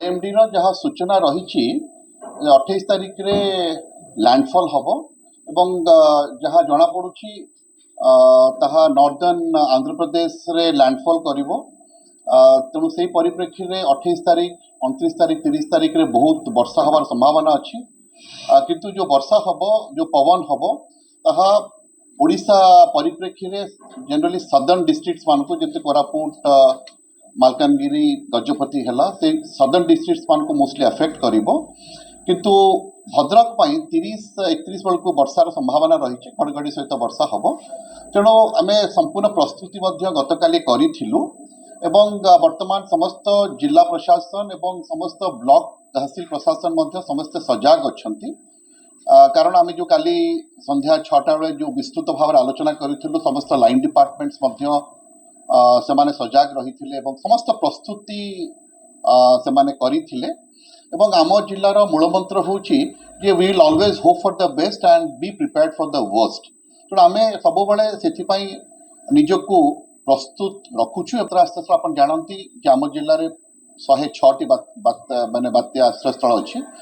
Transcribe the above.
MD जहाँ सूचना रही 28 तारिख रे लैंडफॉल हम एवं जहाँ जना पड़ुछि ताहा नॉर्दर्न आंध्र प्रदेश रे लैंडफॉल करिवो। तेणु से परिप्रेक्षी में 28 तारिख 29 तारिख 30 तारिख रे बहुत वर्षा हबार संभावना अच्छी। किंतु जो वर्षा हम जो पवन हम ताहा ओडिशा परिप्रेक्षी में जनरली सदर्न डिस्ट्रिक्ट्स मान को जैसे कोरापुट मालकानगिरी गजपति है से सदर्न डिस्ट्रिक्ट्स मान को मोस्टली अफेक्ट करिवो। किंतु भद्रक 30-31 बेलू वर्षार संभावना रही घड़घड़ी सहित वर्षा हम। तेणु आम संपूर्ण प्रस्तुति गतकाली करूँ एवं वर्तमान समस्त जिला प्रशासन एवं समस्त ब्लॉक तहसील प्रशासन समस्त सजग अच्छा। कारण आम जो काली संध्या 6टा बेले जो विस्तृत भाव आलोचना करूँ समस्त लाइन डिपार्टमेंट्स से माने सजग रही समस्त प्रस्तुति से माने करथिले। एवं आम जिलार मूलमंत्र हूँ we will always hope for the best and be prepared for the worst. तेणु आम सब बेले निजक प्रस्तुत रखुचु। आस्ते आस्ते आप जानती कि आम जिले में 106टी माने बात्या आश्रयस्थल अच्छी।